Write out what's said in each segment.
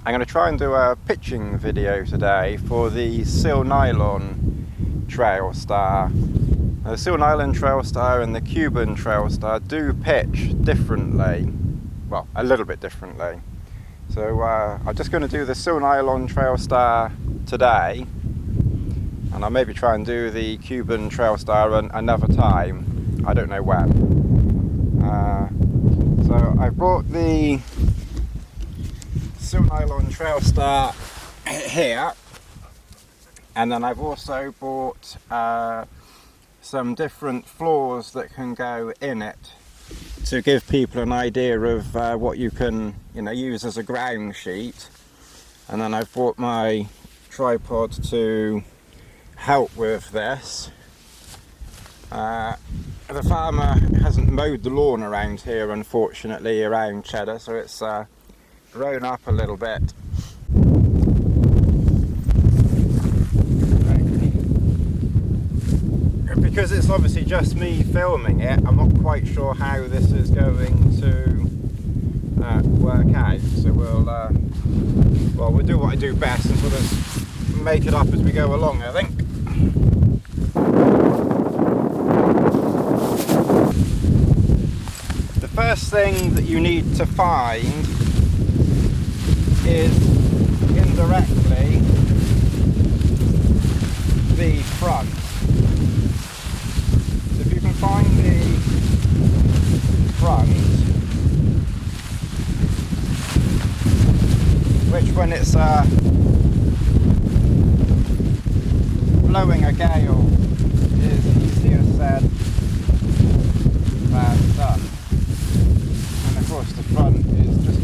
I'm going to try and do a pitching video today for the Silnylon Trailstar. The Silnylon Trailstar and the Cuban Trailstar do pitch differently, well, a little bit differently. So I'm just going to do the Silnylon Trailstar today, and I'll maybe try and do the Cuban Trailstar another time. I don't know when. So I brought the Silnylon Trailstar here, and then I've also bought some different floors that can go in it to give people an idea of what you can use as a ground sheet. And then I've bought my tripod to help with this. The farmer hasn't mowed the lawn around here, unfortunately, around Cheddar, so it's grown up a little bit. Because it's obviously just me filming it, I'm not quite sure how this is going to work out. So we'll do what I do best and sort of make it up as we go along, I think. The first thing that you need to find is indirectly the front. So if you can find the front, which when it's blowing a gale is easier said than done. And of course the front is just,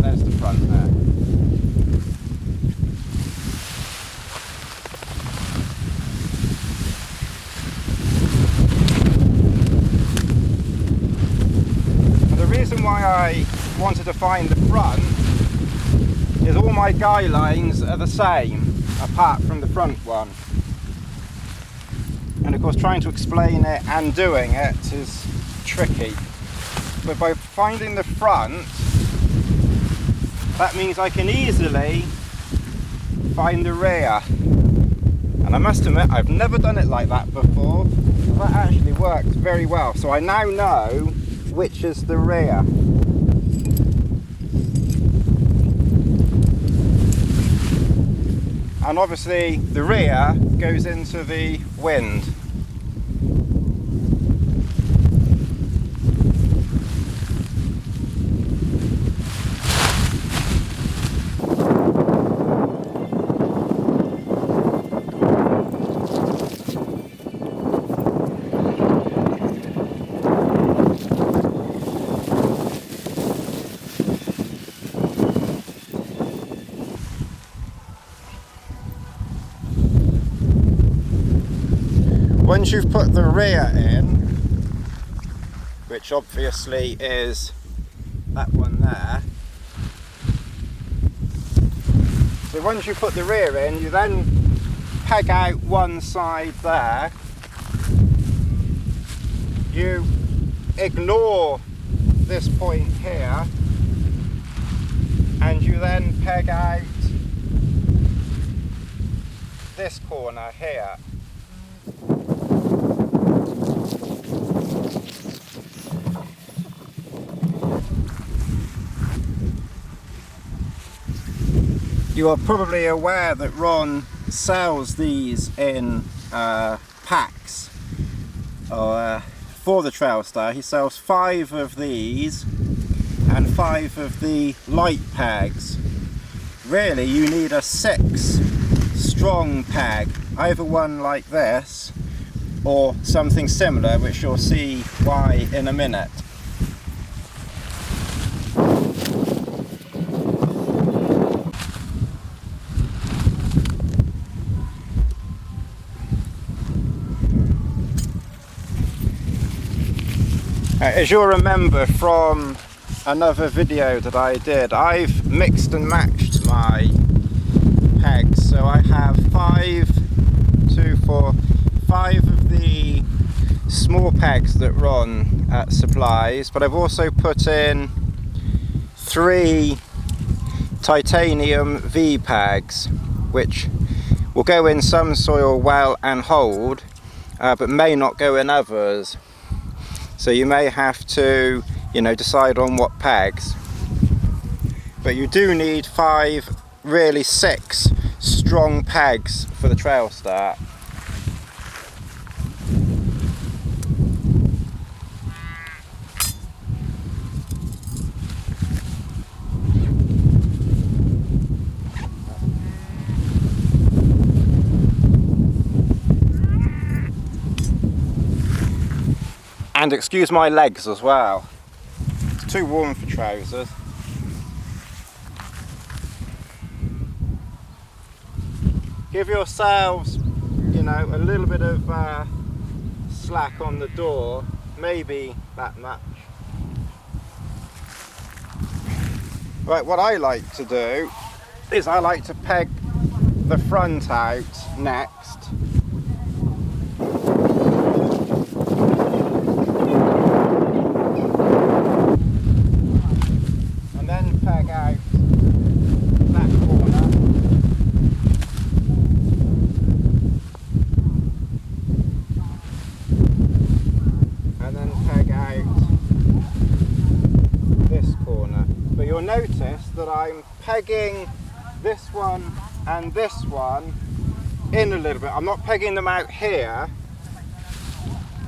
there's the front there. And the reason why I wanted to find the front is all my guy lines are the same apart from the front one. And of course trying to explain it and doing it is tricky. But by finding the front, that means I can easily find the rear. And I must admit, I've never done it like that before. That actually worked very well. So I now know which is the rear. And obviously the rear goes into the wind. Once you've put the rear in, which obviously is that one there, so once you put the rear in, you then peg out one side there, you ignore this point here, and you then peg out this corner here. You are probably aware that Ron sells these in packs for the Trailstar. He sells 5 of these and 5 of the light pegs. Really, you need a 6 strong peg, either one like this or something similar, which you'll see why in a minute. As you'll remember from another video that I did, I've mixed and matched my pegs. So I have 5 of the small pegs that Ron supplies, but I've also put in 3 titanium V-pegs, which will go in some soil well and hold, but may not go in others. So you may have to, you know, decide on what pegs. But you do need 5, really 6 strong pegs for the Trailstar. And excuse my legs as well, it's too warm for trousers. Give yourselves, you know, a little bit of slack on the door, maybe that much. Right, what I like to do is I like to peg the front out next. And then peg out that corner. And then peg out this corner. But you'll notice that I'm pegging this one and this one in a little bit. I'm not pegging them out here,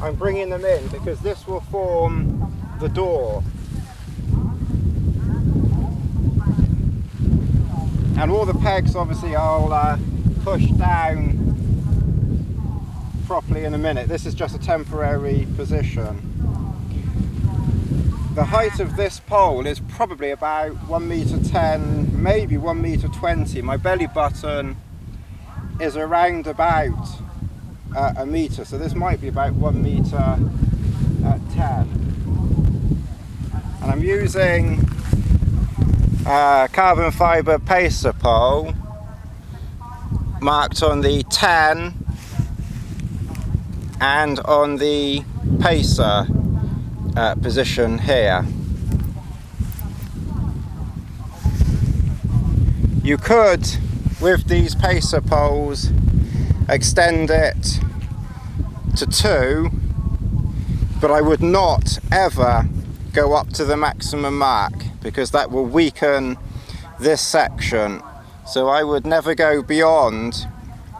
I'm bringing them in because this will form the door. And all the pegs obviously I'll push down properly in a minute. This is just a temporary position. The height of this pole is probably about 1m10 m, maybe 1m20 m. My belly button is around about a metre, so this might be about 1m10 m. And I'm using carbon fibre pacer pole marked on the 10 and on the pacer position here. You could, with these pacer poles, extend it to 2, but I would not ever go up to the maximum mark because that will weaken this section. So I would never go beyond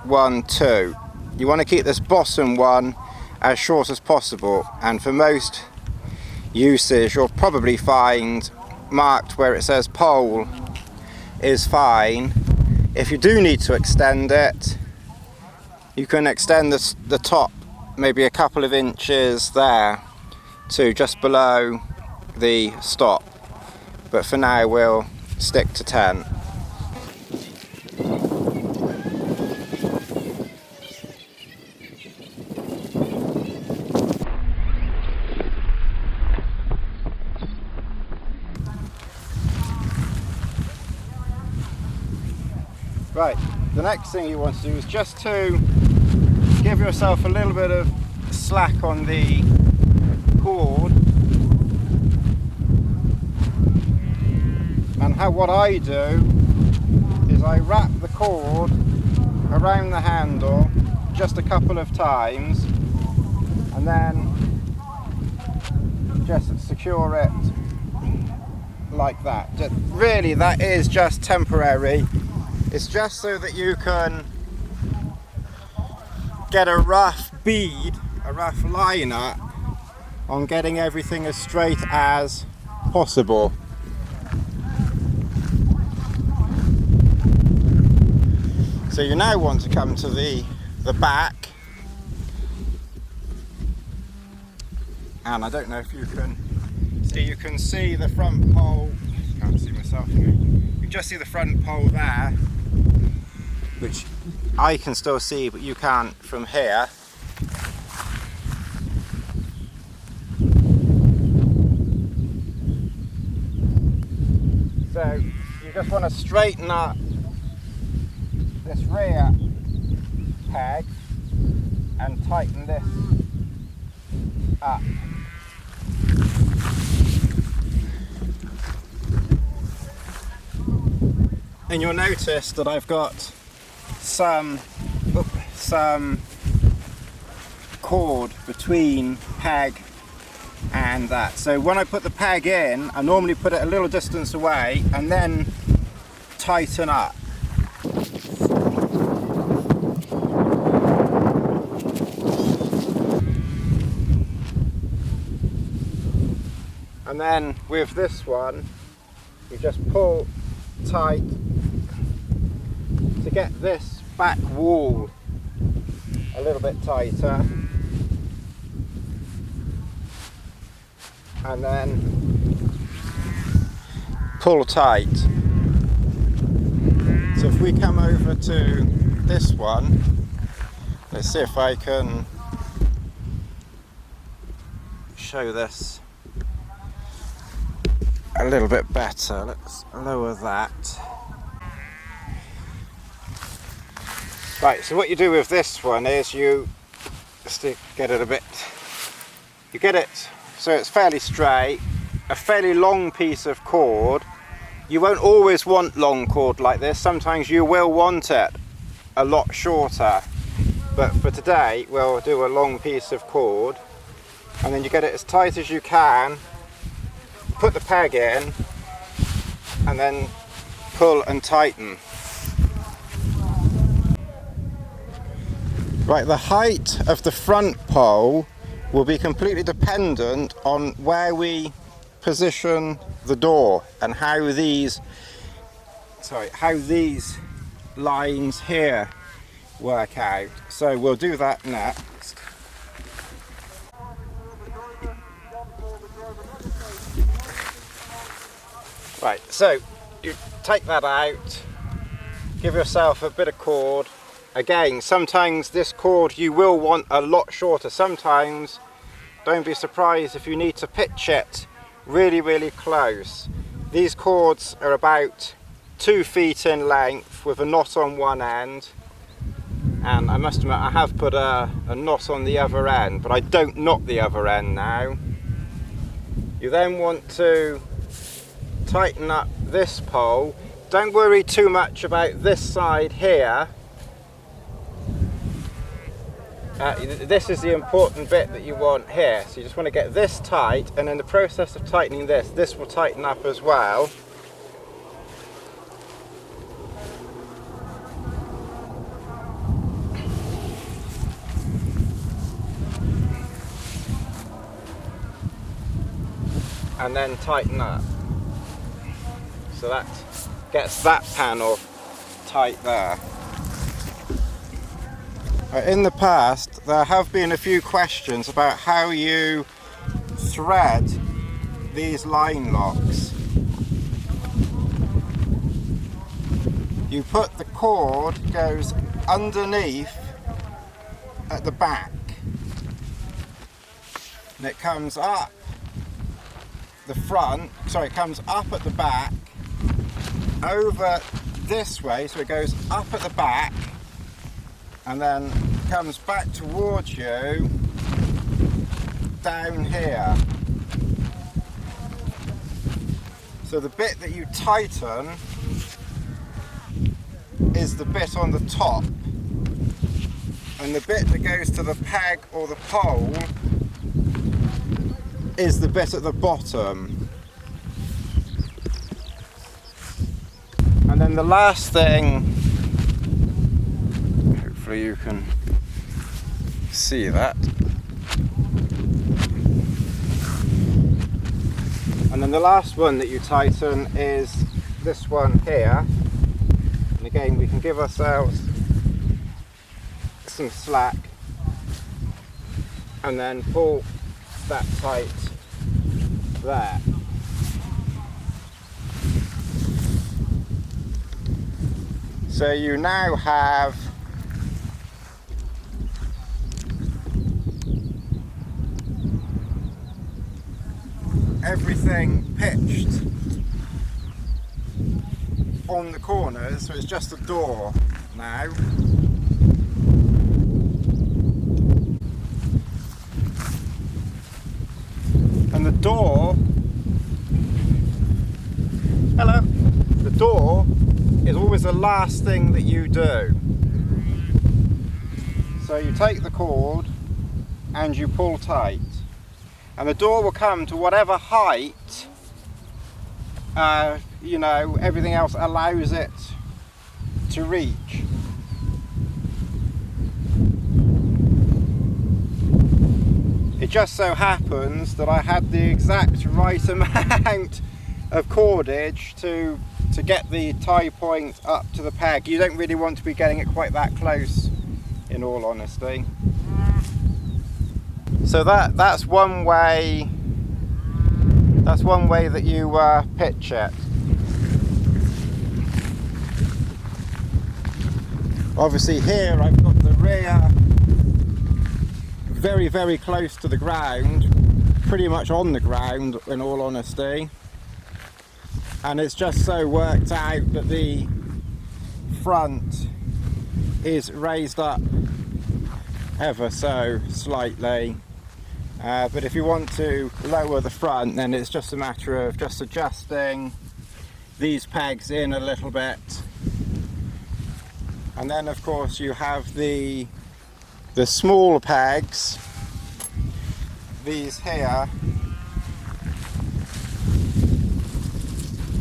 1, 2. You want to keep this bottom one as short as possible, and for most uses you'll probably find marked where it says pole is fine. If you do need to extend it, you can extend the top maybe a couple of inches there to just below the stop, but for now we'll stick to 10. Right, the next thing you want to do is just to give yourself a little bit of slack on the cord. And what I do is I wrap the cord around the handle just a couple of times and then just secure it like that. Really, that is just temporary. It's just so that you can get a rough bead, a rough line up on getting everything as straight as possible. So you now want to come to the back, and I don't know if you can see the front pole. Can't see myself. You can just see the front pole there, which I can still see, but you can't from here. So you just want to straighten up this rear peg and tighten this up. And you'll notice that I've got some cord between peg and that. So when I put the peg in, I normally put it a little distance away and then tighten up. And then with this one, you just pull tight to get this back wall a little bit tighter, and then pull tight. So if we come over to this one, let's see if I can show this a little bit better. Let's lower that. Right, so what you do with this one is you just get it a bit, you get it so it's fairly straight, a fairly long piece of cord. You won't always want long cord like this, sometimes you will want it a lot shorter, but for today we'll do a long piece of cord, and then you get it as tight as you can, put the peg in, and then pull and tighten. Right, the height of the front pole will be completely dependent on where we position the door and how these lines here work out. So we'll do that next. Right, so you take that out, give yourself a bit of cord. Again, sometimes this cord you will want a lot shorter. Sometimes, don't be surprised if you need to pitch it really, really close. These cords are about 2 feet in length with a knot on one end. And I must admit, I have put a knot on the other end, but I don't knot the other end now. You then want to tighten up this pole. Don't worry too much about this side here. This is the important bit that you want here. So you just want to get this tight, and in the process of tightening this will tighten up as well. And then tighten up. So that gets that panel tight there. In the past, there have been a few questions about how you thread these line locks. You put the cord, goes underneath at the back, and it comes up the front, sorry, it comes up at the back, over this way, so it goes up at the back, and then comes back towards you down here. So the bit that you tighten is the bit on the top, and the bit that goes to the peg or the pole is the bit at the bottom. And then the last thing, hopefully you can see that. And then the last one that you tighten is this one here. And again, we can give ourselves some slack and then pull that tight there. So you now have everything pitched on the corners, so it's just a door now. And the door, hello, the door is always the last thing that you do. So you take the cord and you pull tight, and the door will come to whatever height you know, everything else allows it to reach. It just so happens that I had the exact right amount of cordage to get the tie point up to the peg. You don't really want to be getting it quite that close, in all honesty. So that's one way. That's one way that you pitch it. Obviously here I've got the rear very, very close to the ground, pretty much on the ground, in all honesty. And it's just so worked out that the front is raised up ever so slightly. But if you want to lower the front, then it's just a matter of just adjusting these pegs in a little bit. And then of course you have the small pegs, these here,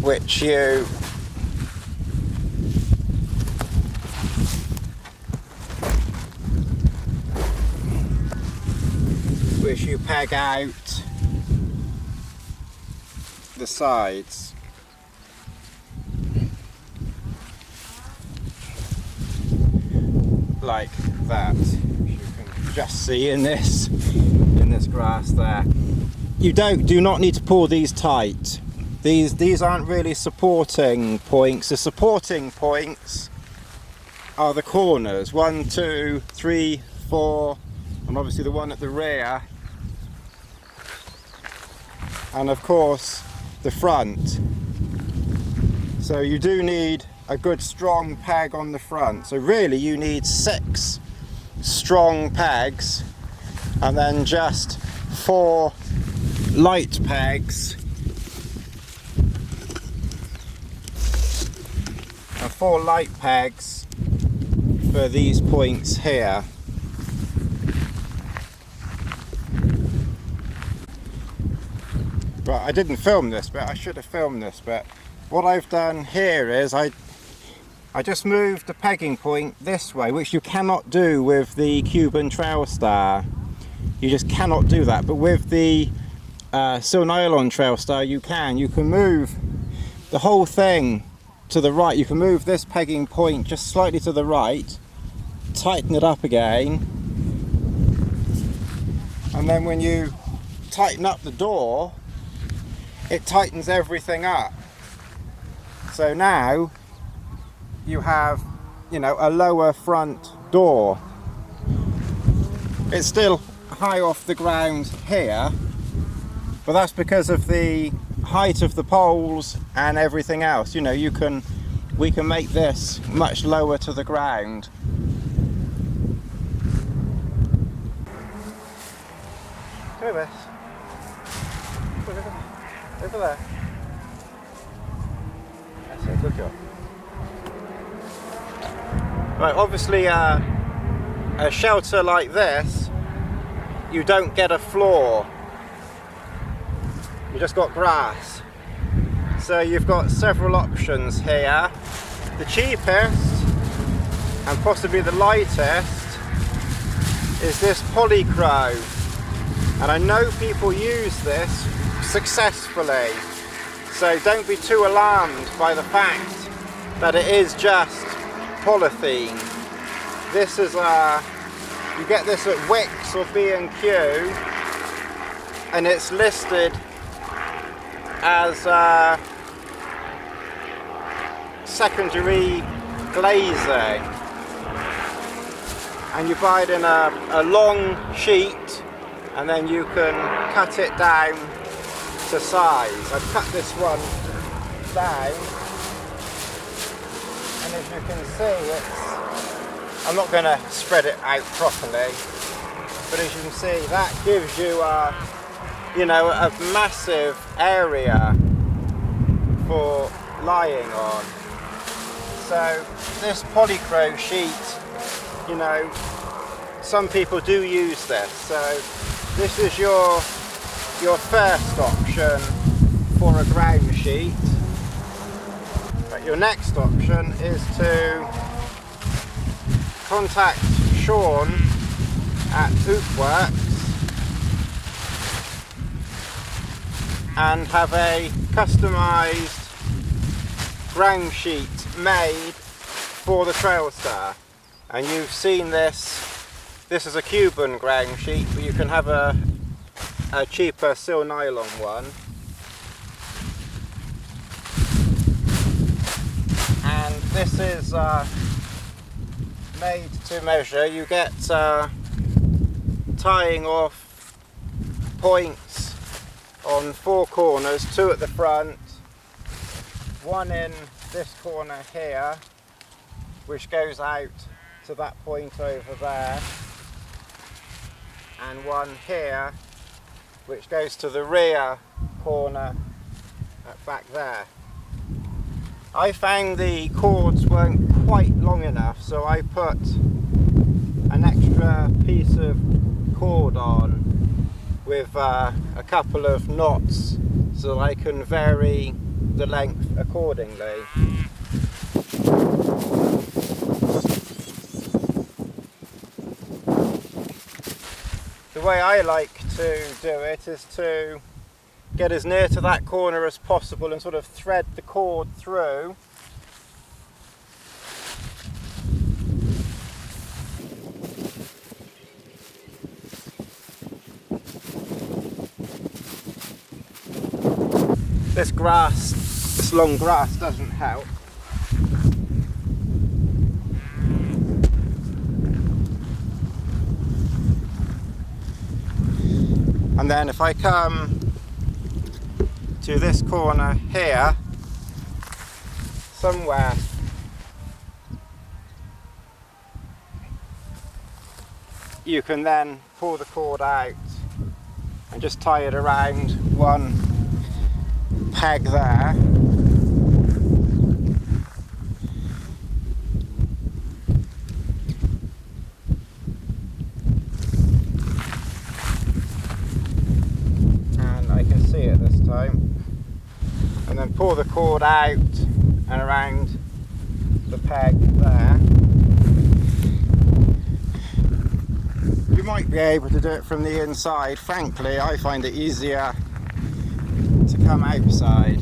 which you peg out the sides. Like that, which you can just see in this grass there. You do not need to pull these tight. These aren't really supporting points. The supporting points are the corners, 1, 2, 3, 4, and obviously the one at the rear, and of course the front. So you do need a good strong peg on the front. So really you need 6 strong pegs, and then just 4 light pegs, and 4 light pegs for these points here. Right, I didn't film this bit, I should have filmed this bit. What I've done here is I just moved the pegging point this way, which you cannot do with the Cuban Trailstar. You just cannot do that. But with the Silnylon Trailstar you can. You can move the whole thing to the right. You can move this pegging point just slightly to the right, tighten it up again, and then when you tighten up the door, it tightens everything up. So now you have, you know, a lower front door. It's still high off the ground here, but that's because of the height of the poles and everything else. You know, we can make this much lower to the ground. Come here, Bess. Over there. That's it, good job. Right, obviously a shelter like this, you don't get a floor. You just got grass. So you've got several options here. The cheapest, and possibly the lightest, is this Polycro. And I know people use this successfully. So don't be too alarmed by the fact that it is just polythene. This is you get this at Wix or B&Q, and it's listed as secondary glazing, and you buy it in a long sheet, and then you can cut it down to size. I've cut this one down, and as you can see, I'm not going to spread it out properly, but as you can see, that gives you you know, a massive area for lying on. So this polycro sheet, you know, some people do use this. So this is your first option for a ground sheet. But your next option is to contact Sean at Oopworks and have a customised ground sheet made for the Trailstar. And you've seen this is a Cuban ground sheet, but you can have a cheaper Silnylon one. And this is made to measure. You get tying off points on 4 corners, 2 at the front, 1 in this corner here, which goes out to that point over there, and 1 here, which goes to the rear corner back there. I found the cords weren't quite long enough, so I put an extra piece of cord on with a couple of knots so that I can vary the length accordingly. The way I like to do it is to get as near to that corner as possible and sort of thread the cord through. This long grass doesn't help. And then if I come to this corner here, somewhere, you can then pull the cord out and just tie it around one peg there. And I can see it this time. And then pull the cord out and around the peg there. You might be able to do it from the inside. Frankly, I find it easier to come outside.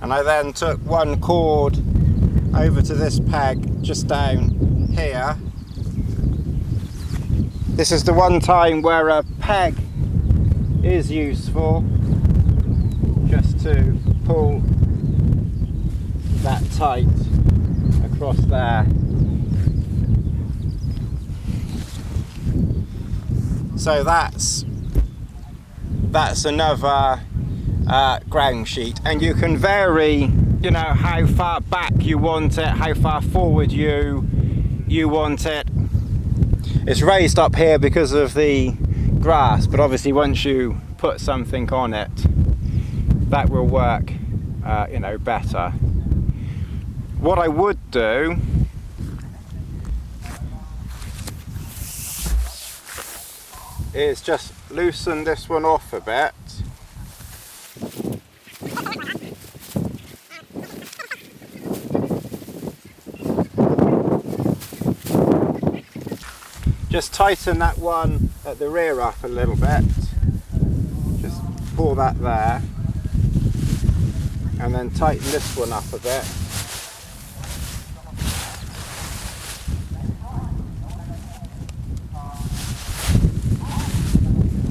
And I then took one cord over to this peg just down here. This is the one time where a peg is useful, just to pull that tight across there. So that's another ground sheet, and you can vary, you know, how far back you want it, how far forward you want it. It's raised up here because of the grass, but obviously once you put something on it, that will work, you know, better. What I would do is just loosen this one off a bit. Just tighten that one at the rear up a little bit. Just pull that there. And then tighten this one up a bit.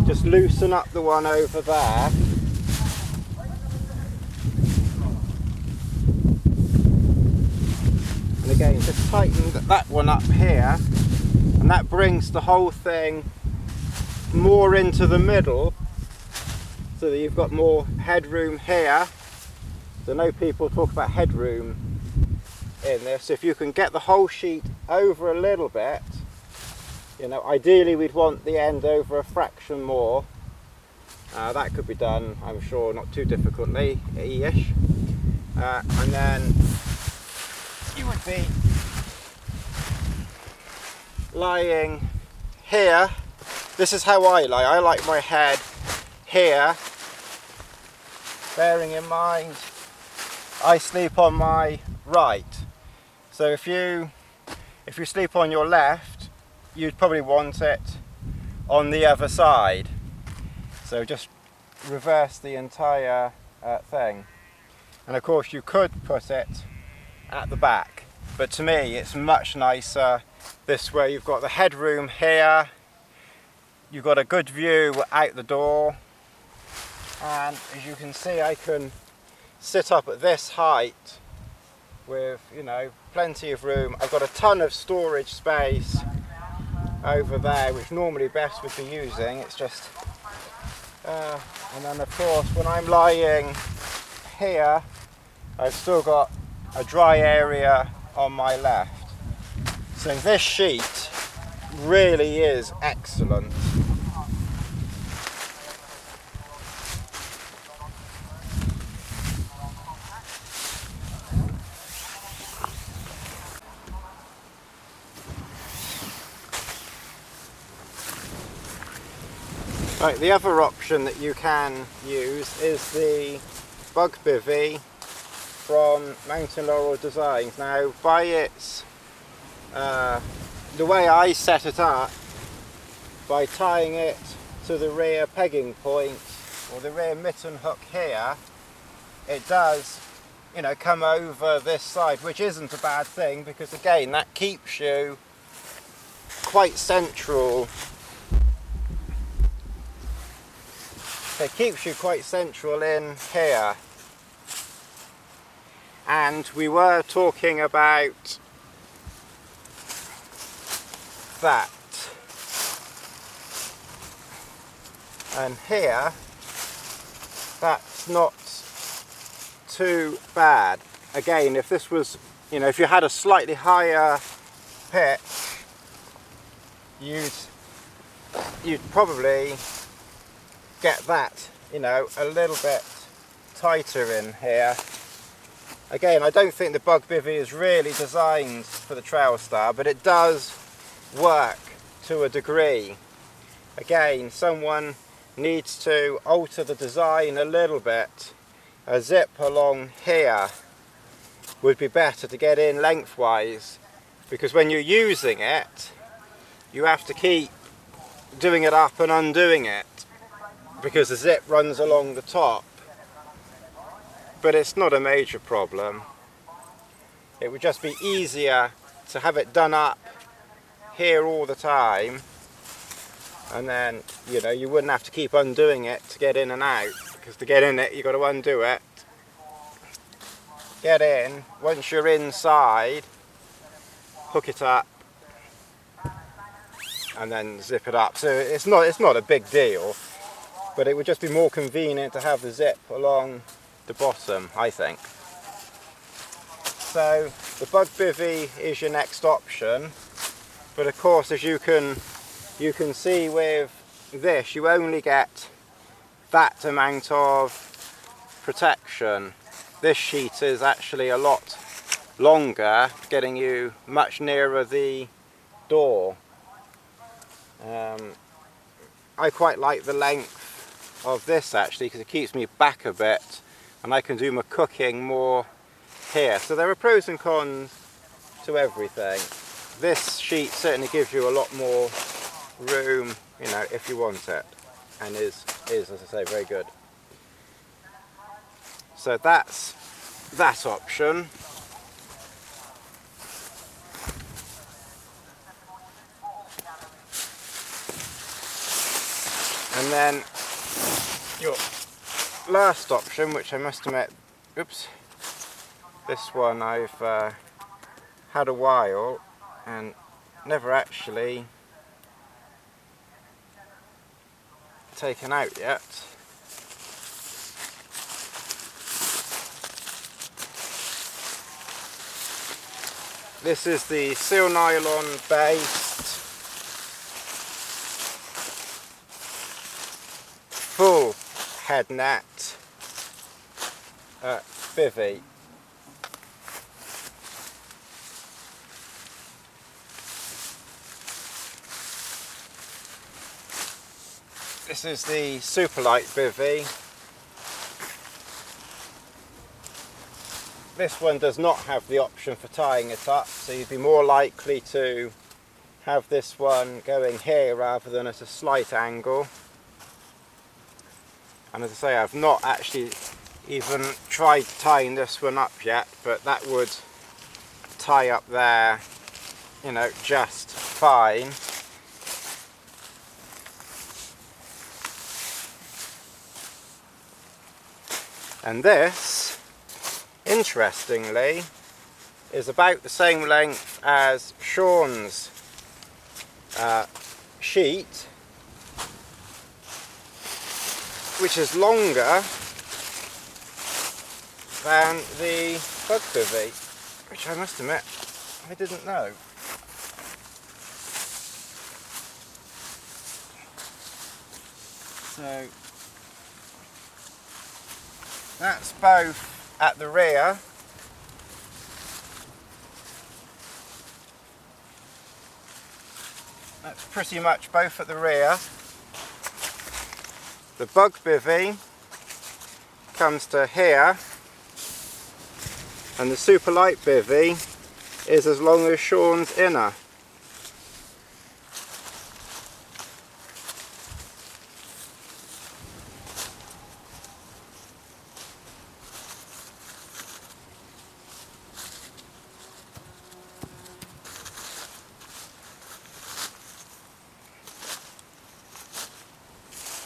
Just loosen up the one over there. And again, just tighten that one up here. And that brings the whole thing more into the middle, so that you've got more headroom here. So I know people talk about headroom in this. If you can get the whole sheet over a little bit, you know, ideally we'd want the end over a fraction more. That could be done, I'm sure, not too difficultly-ish. And then you would be lying here. This is how I lie. I like my head here, bearing in mind I sleep on my right. So if you sleep on your left, you'd probably want it on the other side. So just reverse the entire thing. And of course you could put it at the back, but to me it's much nicer this way. You've got the headroom here, you've got a good view out the door, and as you can see I can sit up at this height with, you know, plenty of room. I've got a ton of storage space over there, which normally best would be using. It's just and then of course when I'm lying here, I've still got a dry area on my left. So this sheet really is excellent. Right, the other option that you can use is the bug bivvy from Mountain Laurel Designs. Now, by its the way I set it up, by tying it to the rear pegging point or the rear mitten hook here, it does, you know, come over this side, which isn't a bad thing because again that keeps you quite central. It keeps you quite central in here. And we were talking about that. And here, that's not too bad. Again, if this was, you know, if you had a slightly higher pitch, you'd probably get that, you know, a little bit tighter in here. Again, I don't think the bug bivvy is really designed for the Trailstar, but it does work to a degree. Again, someone needs to alter the design a little bit. A zip along here would be better to get in lengthwise, because when you're using it, you have to keep doing it up and undoing it, because the zip runs along the top. But it's not a major problem. It would just be easier to have it done up here all the time, and then, you know, you wouldn't have to keep undoing it to get in and out, because to get in it you've got to undo it, get in, once you're inside, hook it up and then zip it up. So it's not a big deal, but it would just be more convenient to have the zip along the bottom, I think. So the bug bivvy is your next option, but of course, as you can see with this, you only get that amount of protection. This sheet is actually a lot longer, getting you much nearer the door. I quite like the length of this actually, because it keeps me back a bit and I can do my cooking more here. So there are pros and cons to everything. This sheet certainly gives you a lot more room, you know, if you want it, and is as I say, very good. So that's that option. And then your last option, which I must admit, oops, this one I've had a while and never actually taken out yet. This is the Silnylon based full head net bivvy. This is the Superlight bivvy. This one does not have the option for tying it up, so you'd be more likely to have this one going here rather than at a slight angle. And as I say, I've not actually even tried tying this one up yet, but that would tie up there, you know, just fine. And this, interestingly, is about the same length as Sean's sheet, which is longer than the bug bivvy, which I must admit I didn't know. So that's both at the rear. That's pretty much both at the rear. The bug bivvy comes to here, and the Superlight bivvy is as long as Sean's inner.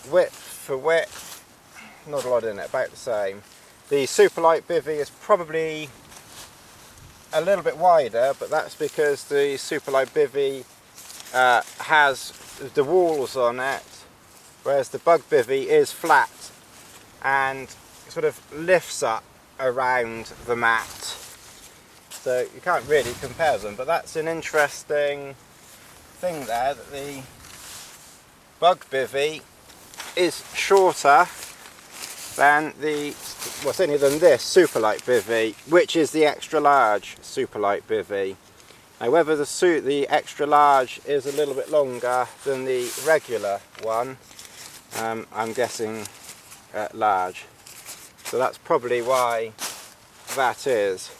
Width for width, not a lot in it, about the same. The Superlight bivvy is probably a little bit wider, but that's because the Superlight bivvy has the walls on it, whereas the bug bivvy is flat and sort of lifts up around the mat. So you can't really compare them, but that's an interesting thing there, that the bug bivvy is shorter than the, well, certainly than this Superlight bivvy, which is the extra large Superlight bivvy. Now whether the extra large is a little bit longer than the regular one, I'm guessing large. So that's probably why that is.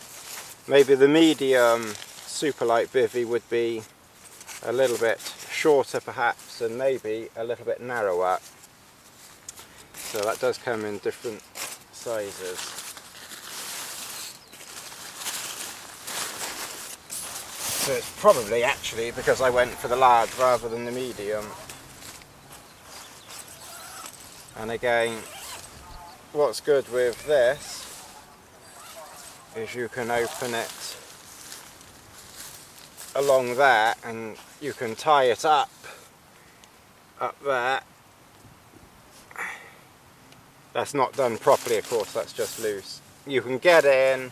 Maybe the medium Superlight bivvy would be a little bit shorter perhaps, and maybe a little bit narrower. So that does come in different sizes. So it's probably actually because I went for the large rather than the medium. And again, what's good with this is you can open it along there and you can tie it up there. That's not done properly, of course, that's just loose. You can get in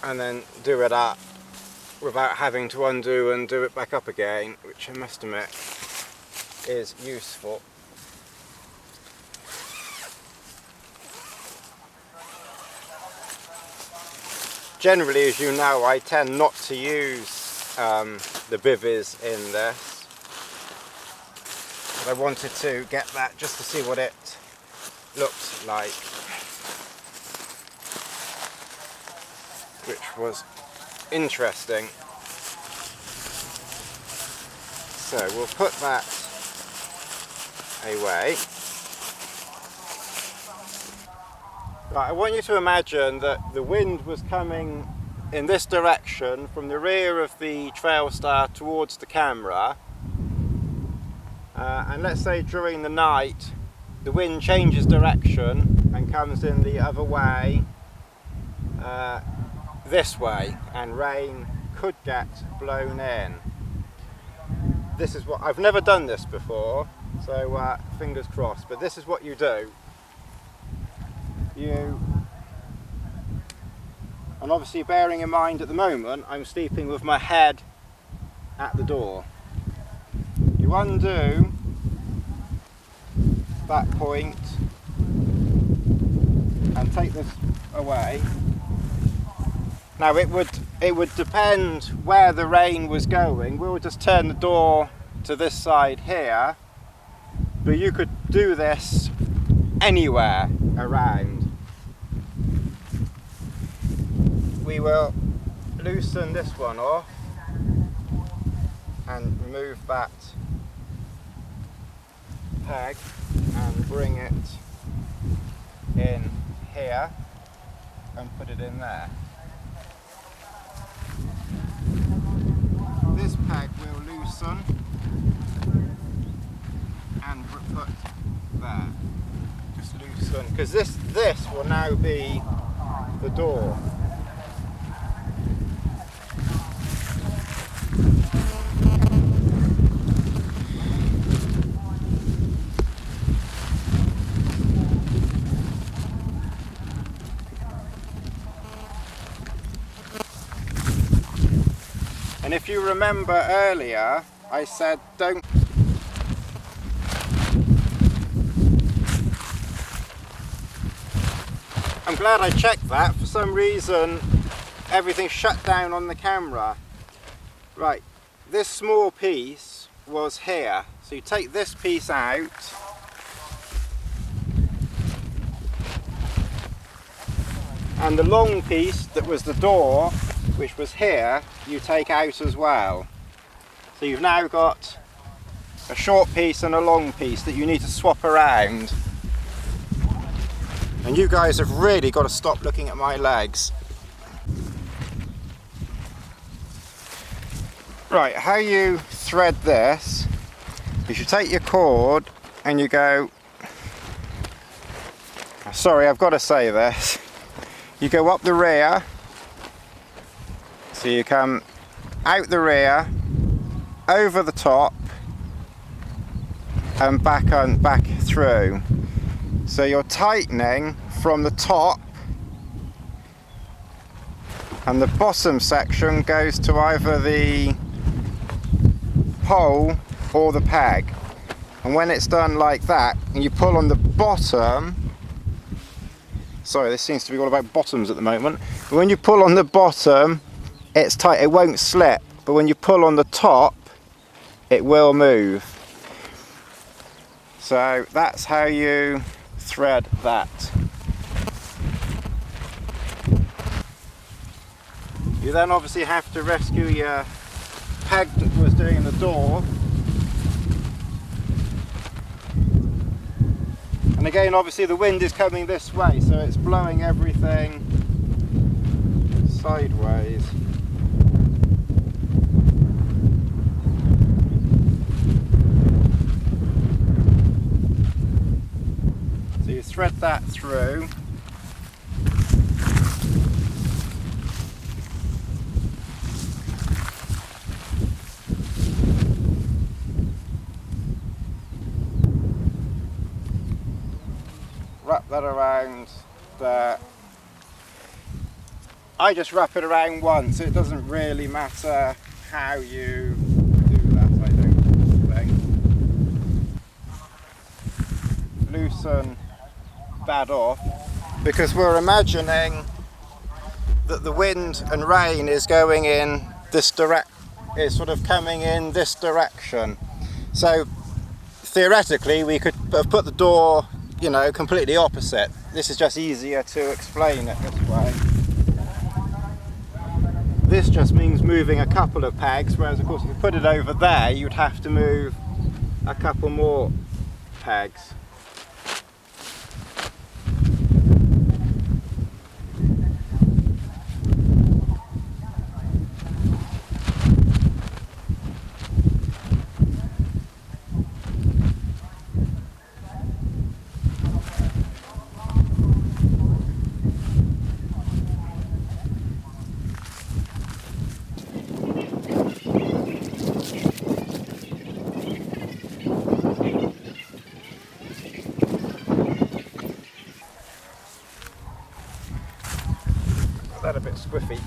and then do it up without having to undo and do it back up again, which I must admit is useful. Generally, as you know, I tend not to use the bivvies in this, but I wanted to get that just to see what it looked like, which was interesting. So we'll put that away. Right, I want you to imagine that the wind was coming in this direction from the rear of the Trailstar towards the camera, and let's say during the night the wind changes direction and comes in the other way, this way, and rain could get blown in. This is what, I've never done this before, so fingers crossed, but this is what you do. You And obviously bearing in mind at the moment I'm sleeping with my head at the door. You undo that point and take this away. Now it would depend where the rain was going. We'll just turn the door to this side here, but you could do this anywhere around. We will loosen this one off and remove that peg and bring it in here and put it in there. This peg will loosen and put there. Just loosen, because this will now be the door. And if you remember earlier, I said don't. I'm glad I checked that. For some reason, everything shut down on the camera. Right, this small piece was here. So you take this piece out. And the long piece that was the door, which was here, you take out as well. So you've now got a short piece and a long piece that you need to swap around. And you guys have really got to stop looking at my legs. Right, how you thread this is you take your cord and you go, sorry, I've got to say this, you go up the rear. So you come out the rear, over the top, and back through. So you're tightening from the top, and the bottom section goes to either the pole or the peg. And when it's done like that, and you pull on the bottom, sorry, this seems to be all about bottoms at the moment, but when you pull on the bottom, it's tight, it won't slip, but when you pull on the top, it will move. So that's how you thread that. You then obviously have to rescue your peg that was doing the door. And again, obviously the wind is coming this way, so it's blowing everything sideways. Thread that through. Wrap that around there. I just wrap it around once, it doesn't really matter how you do that, I don't think. Loosen that off, because we're imagining that the wind and rain is going in this is sort of coming in this direction. So theoretically we could have put the door, you know, completely opposite. This is just easier to explain it this way. This just means moving a couple of pegs, whereas of course if you put it over there you'd have to move a couple more pegs. squiffy.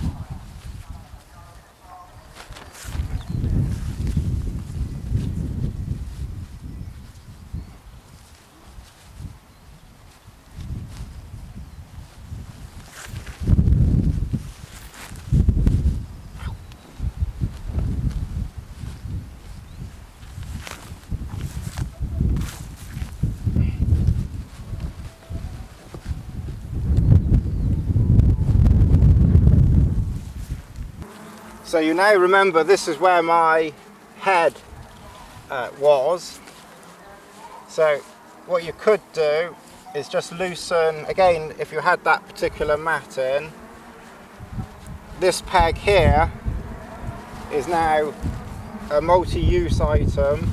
So you now remember this is where my head was. So what you could do is just loosen, again, if you had that particular mat in, this peg here is now a multi-use item.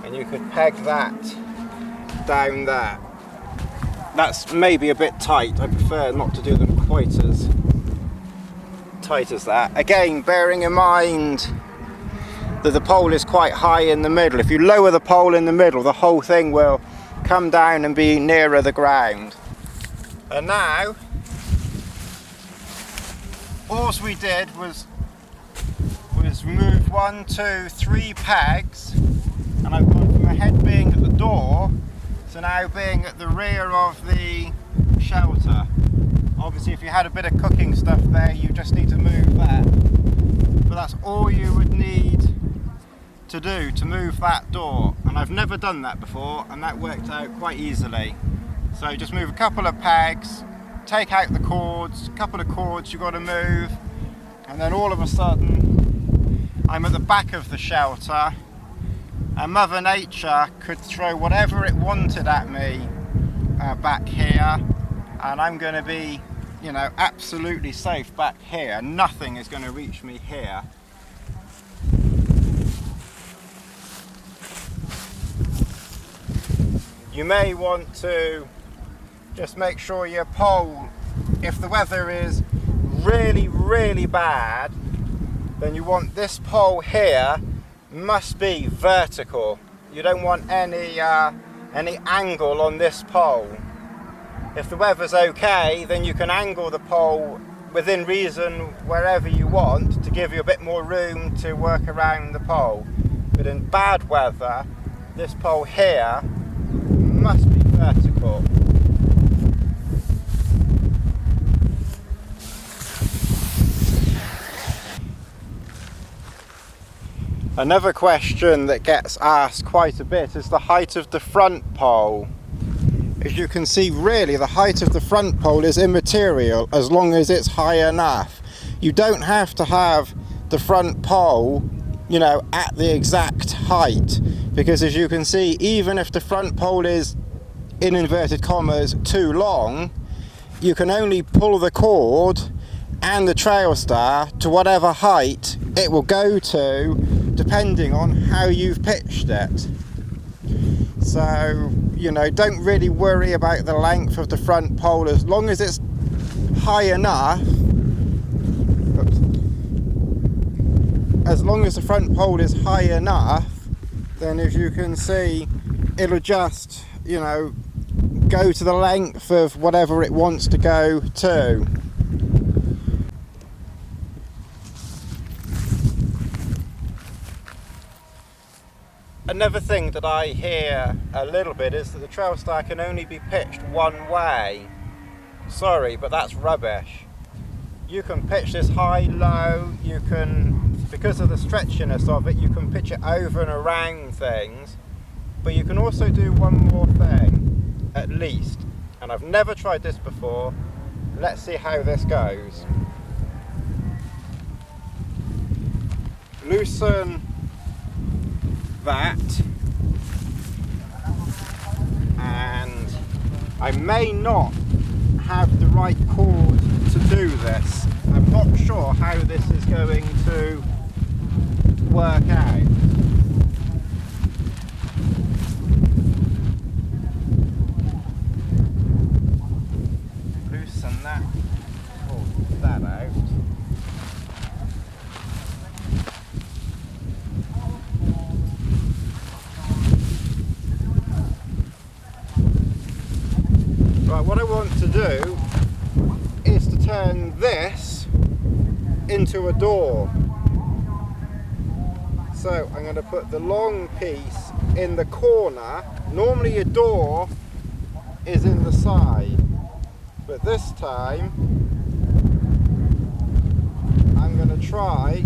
And you could peg that down there. That's maybe a bit tight. I prefer not to do them quite as tight as that. Again, bearing in mind that the pole is quite high in the middle. If you lower the pole in the middle, the whole thing will come down and be nearer the ground. And now, all we did was remove 1, 2, 3 pegs. And I've gone from the head being at the door to now being at the rear of the shelter. Obviously if you had a bit of cooking stuff there, you just need to move that. But that's all you would need to do to move that door. And I've never done that before, and that worked out quite easily. So just move a couple of pegs, take out the cords, a couple of cords you've got to move, and then all of a sudden I'm at the back of the shelter. And Mother Nature could throw whatever it wanted at me back here, and I'm going to be, you know, absolutely safe back here. Nothing is going to reach me here. You may want to just make sure your pole, if the weather is really, really bad, then you want this pole here must be vertical. You don't want any angle on this pole. If the weather's okay, then you can angle the pole within reason wherever you want to give you a bit more room to work around the pole. But in bad weather, this pole here must be vertical. Another question that gets asked quite a bit is the height of the front pole. As you can see, really the height of the front pole is immaterial as long as it's high enough. You don't have to have the front pole, you know, at the exact height, because as you can see, even if the front pole is, in inverted commas, too long, you can only pull the cord and the Trailstar to whatever height it will go to, depending on how you've pitched it. So, you know, don't really worry about the length of the front pole as long as it's high enough. Oops. As long as the front pole is high enough, then as you can see, it'll just, you know, go to the length of whatever it wants to go to. Another thing that I hear a little bit is that the Trailstar can only be pitched one way. Sorry, but that's rubbish. You can pitch this high, low, you can, because of the stretchiness of it, you can pitch it over and around things, but you can also do one more thing, at least. And I've never tried this before. Let's see how this goes. Loosen that, and I may not have the right cord to do this. I'm not sure how this is going to work out. Loosen that, pull that out. Right, what I want to do is to turn this into a door. So I'm going to put the long piece in the corner. Normally a door is in the side, but this time I'm going to try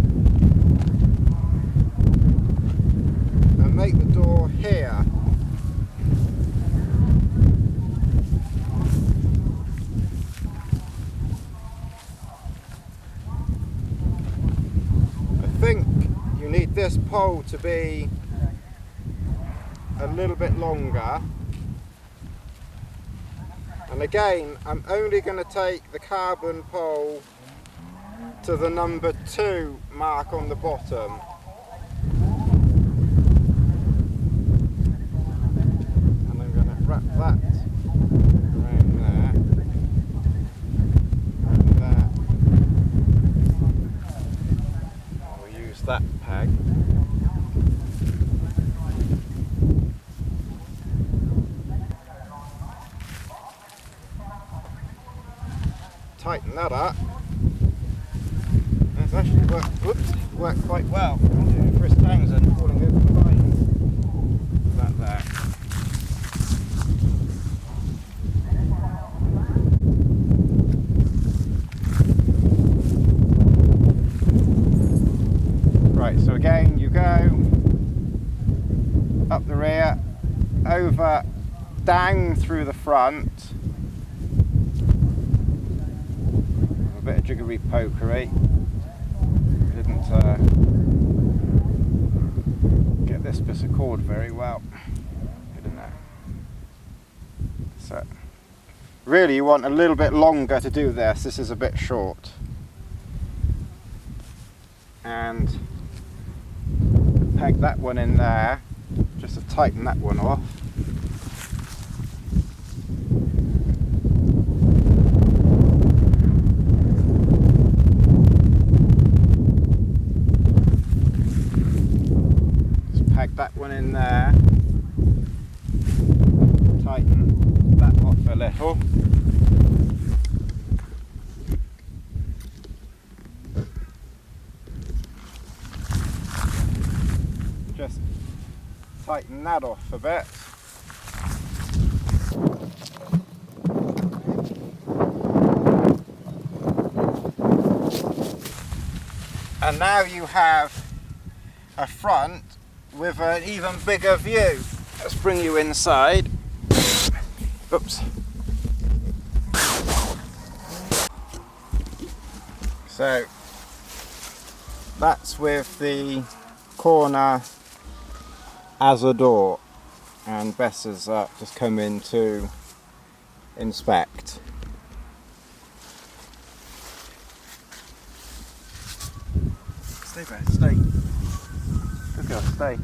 and make the door here. I think you need this pole to be a little bit longer, and again I'm only going to take the carbon pole to the number 2 mark on the bottom. And I'm going to wrap that around there and there. We'll use that peg. Tighten that up. It's actually worked quite well. Chris Townsend falling over the line. That there. Right, so again you go up the rear, over, down through the front. A bit of jiggery pokery. Didn't get this bit of cord very well, didn't I? So really you want a little bit longer to do this. This is a bit short, and peg that one in there just to tighten that one off. That one in there, tighten that off a little. Just tighten that off a bit. And now you have a front with an even bigger view. Let's bring you inside. Oops. So that's with the corner as a door, and Bess has just come in to inspect. Stay, Bess, stay. Good girl, stay.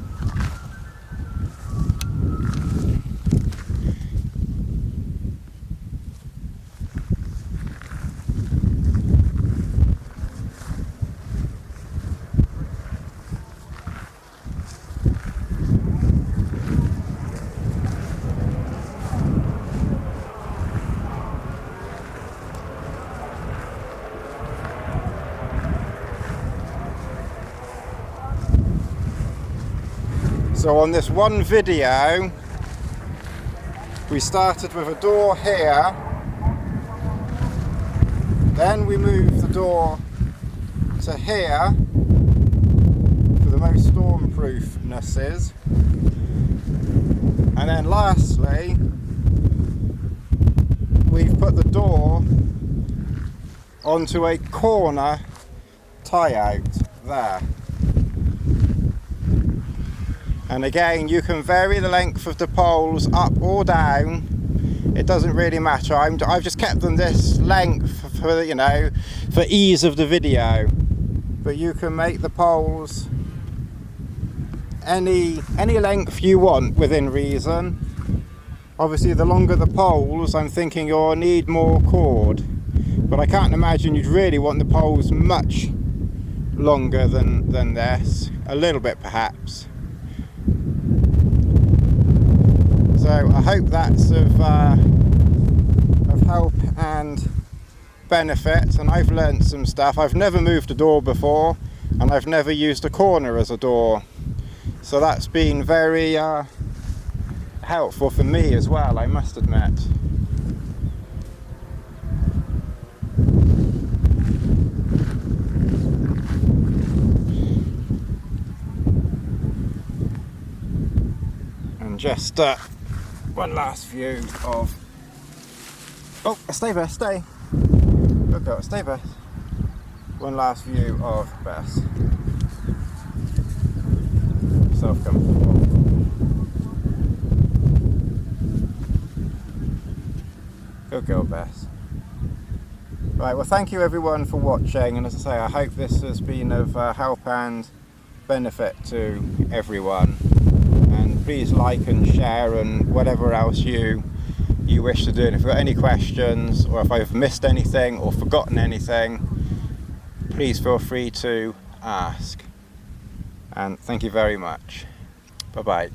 So on this one video, we started with a door here, then we moved the door to here for the most stormproofnesses, and then lastly we've put the door onto a corner tie out there. And again, you can vary the length of the poles up or down. It doesn't really matter. I've just kept them this length for, you know, for ease of the video. But you can make the poles any length you want within reason. Obviously, the longer the poles, I'm thinking you'll need more cord. But I can't imagine you'd really want the poles much longer than this. A little bit, perhaps. So I hope that's of hand benefit, and I've learnt some stuff. I've never moved a door before, and I've never used a corner as a door, so that's been very helpful for me as well, I must admit. And just one last view of... Oh, stay there, stay. Good girl, stay there. One last view of Bess. Self-comfortable. Good girl, Bess. Right, well, thank you everyone for watching, and as I say, I hope this has been of help and benefit to everyone. And please like and share and whatever else you wish to do. And if you've got any questions, or if I've missed anything or forgotten anything, please feel free to ask. And thank you very much. Bye bye.